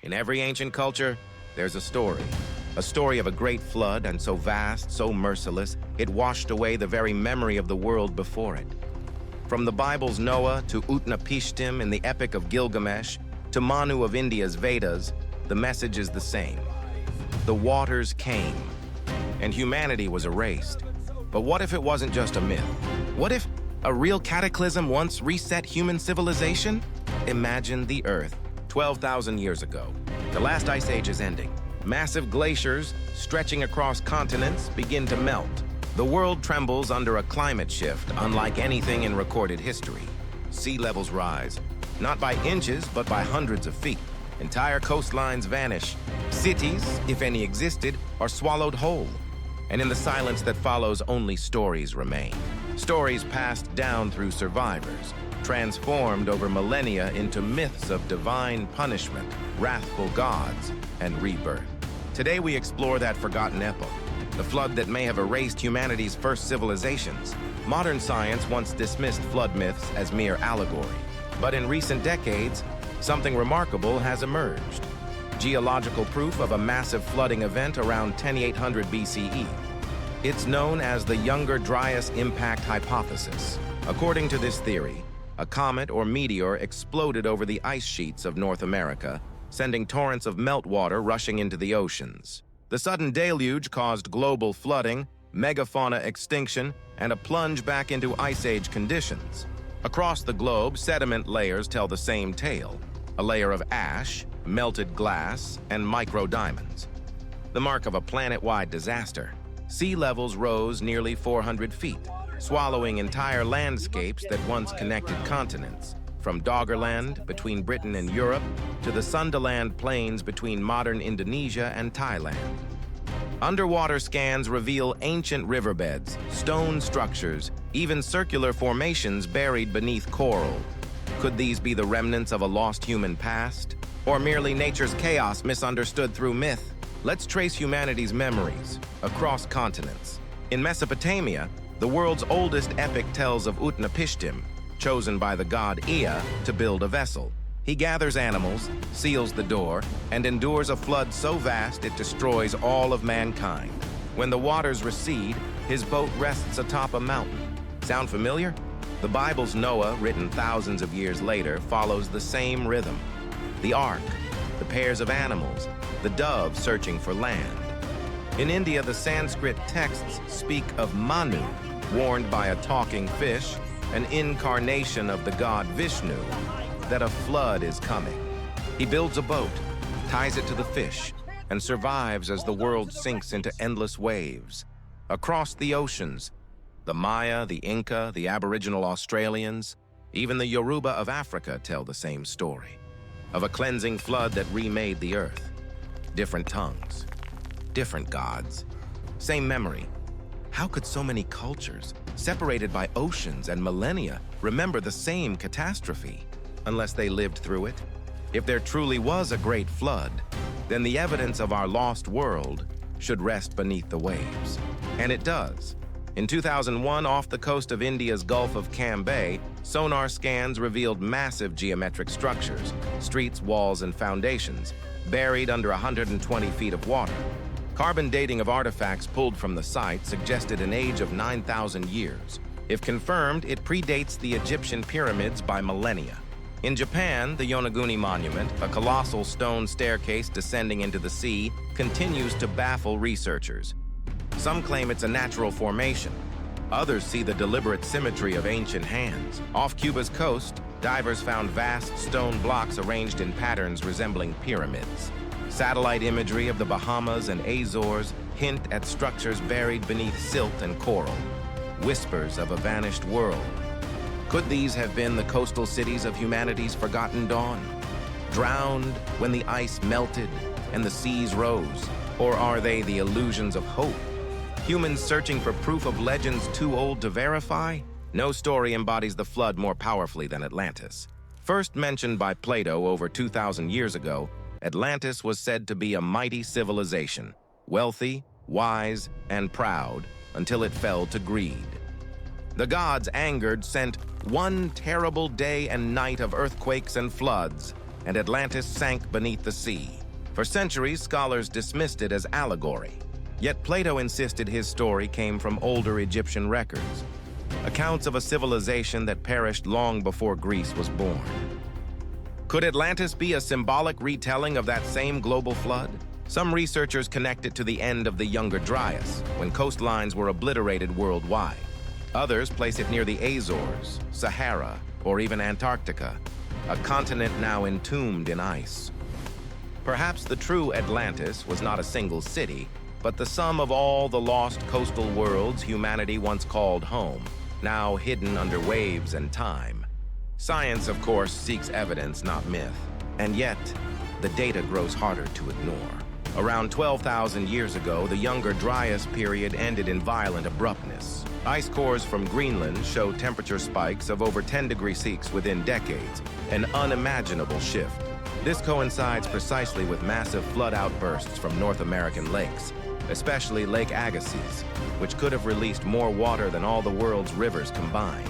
In every ancient culture, there's a story. A story of a great flood, and so vast, so merciless, it washed away the very memory of the world before it. From the Bible's Noah to Utnapishtim in the Epic of Gilgamesh to Manu of India's Vedas, the message is the same. The waters came, and humanity was erased. But what if it wasn't just a myth? What if a real cataclysm once reset human civilization? Imagine the Earth 12,000 years ago. The last ice age is ending. Massive glaciers stretching across continents begin to melt. The world trembles under a climate shift unlike anything in recorded history. Sea levels rise, not by inches, but by hundreds of feet. Entire coastlines vanish. Cities, if any existed, are swallowed whole. And in the silence that follows, only stories remain. Stories passed down through survivors, transformed over millennia into myths of divine punishment, wrathful gods, and rebirth. Today we explore that forgotten epoch, the flood that may have erased humanity's first civilizations. Modern science once dismissed flood myths as mere allegory, but in recent decades, something remarkable has emerged. Geological proof of a massive flooding event around 10,800 BCE. It's known as the Younger Dryas Impact Hypothesis. According to this theory, a comet or meteor exploded over the ice sheets of North America, sending torrents of meltwater rushing into the oceans. The sudden deluge caused global flooding, megafauna extinction, and a plunge back into Ice Age conditions. Across the globe, sediment layers tell the same tale, a layer of ash, melted glass, and micro-diamonds. The mark of a planet-wide disaster. Sea levels rose nearly 400 feet, swallowing entire landscapes that once connected continents, from Doggerland between Britain and Europe to the Sundaland Plains between modern Indonesia and Thailand. Underwater scans reveal ancient riverbeds, stone structures, even circular formations buried beneath coral. Could these be the remnants of a lost human past? Or merely nature's chaos misunderstood through myth? Let's trace humanity's memories across continents. In Mesopotamia, the world's oldest epic tells of Utnapishtim, chosen by the god Ea to build a vessel. He gathers animals, seals the door, and endures a flood so vast it destroys all of mankind. When the waters recede, his boat rests atop a mountain. Sound familiar? The Bible's Noah, written thousands of years later, follows the same rhythm. The ark, the pairs of animals, the dove searching for land. In India, the Sanskrit texts speak of Manu, warned by a talking fish, an incarnation of the god Vishnu, that a flood is coming. He builds a boat, ties it to the fish, and survives as the world sinks into endless waves. Across the oceans, the Maya, the Inca, the Aboriginal Australians, even the Yoruba of Africa tell the same story, of a cleansing flood that remade the earth. Different tongues, different gods, same memory. How could so many cultures, separated by oceans and millennia, remember the same catastrophe, unless they lived through it? If there truly was a great flood, then the evidence of our lost world should rest beneath the waves. And it does. In 2001, off the coast of India's Gulf of Cambay, sonar scans revealed massive geometric structures, streets, walls, and foundations, buried under 120 feet of water. Carbon dating of artifacts pulled from the site suggested an age of 9,000 years. If confirmed, it predates the Egyptian pyramids by millennia. In Japan, the Yonaguni Monument, a colossal stone staircase descending into the sea, continues to baffle researchers. Some claim it's a natural formation. Others see the deliberate symmetry of ancient hands. Off Cuba's coast, divers found vast stone blocks arranged in patterns resembling pyramids. Satellite imagery of the Bahamas and Azores hint at structures buried beneath silt and coral, whispers of a vanished world. Could these have been the coastal cities of humanity's forgotten dawn, drowned when the ice melted and the seas rose? Or are they the illusions of hope? Humans searching for proof of legends too old to verify? No story embodies the flood more powerfully than Atlantis. First mentioned by Plato over 2,000 years ago, Atlantis was said to be a mighty civilization, wealthy, wise, and proud, until it fell to greed. The gods, angered, sent one terrible day and night of earthquakes and floods, and Atlantis sank beneath the sea. For centuries, scholars dismissed it as allegory. Yet Plato insisted his story came from older Egyptian records, accounts of a civilization that perished long before Greece was born. Could Atlantis be a symbolic retelling of that same global flood? Some researchers connect it to the end of the Younger Dryas, when coastlines were obliterated worldwide. Others place it near the Azores, Sahara, or even Antarctica, a continent now entombed in ice. Perhaps the true Atlantis was not a single city, but the sum of all the lost coastal worlds humanity once called home, now hidden under waves and time. Science, of course, seeks evidence, not myth, and yet the data grows harder to ignore. Around 12,000 years ago, the Younger Dryas period ended in violent abruptness. Ice cores from Greenland show temperature spikes of over 10 degrees Celsius within decades, an unimaginable shift. This coincides precisely with massive flood outbursts from North American lakes, especially Lake Agassiz, which could have released more water than all the world's rivers combined.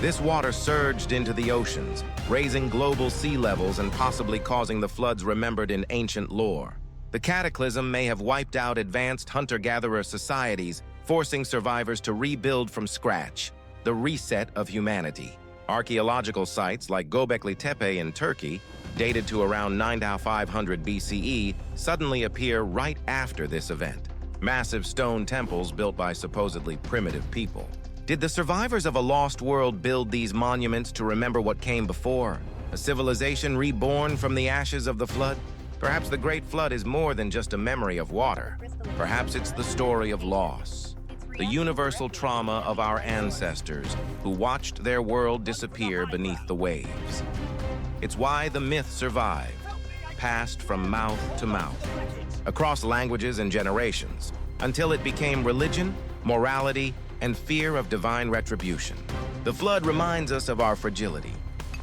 This water surged into the oceans, raising global sea levels and possibly causing the floods remembered in ancient lore. The cataclysm may have wiped out advanced hunter-gatherer societies, forcing survivors to rebuild from scratch, the reset of humanity. Archaeological sites like Göbekli Tepe in Turkey, dated to around 9500 BCE, suddenly appear right after this event. Massive stone temples built by supposedly primitive people. Did the survivors of a lost world build these monuments to remember what came before? A civilization reborn from the ashes of the flood? Perhaps the Great Flood is more than just a memory of water. Perhaps it's the story of loss, the universal trauma of our ancestors who watched their world disappear beneath the waves. It's why the myth survived, passed from mouth to mouth, across languages and generations, until it became religion, morality, and fear of divine retribution. The flood reminds us of our fragility,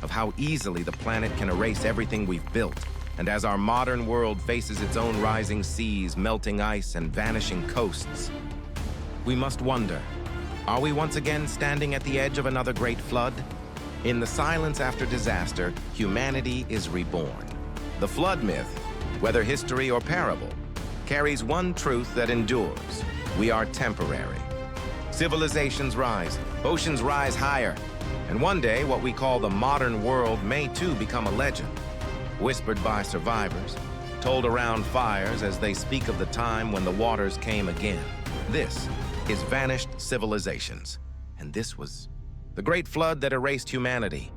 of how easily the planet can erase everything we've built. And as our modern world faces its own rising seas, melting ice, and vanishing coasts, we must wonder, are we once again standing at the edge of another great flood? In the silence after disaster, humanity is reborn. The flood myth, whether history or parable, carries one truth that endures: we are temporary. Civilizations rise, oceans rise higher, and one day what we call the modern world may too become a legend, whispered by survivors, told around fires as they speak of the time when the waters came again. This is Vanished Civilizations, and this was the great flood that erased humanity.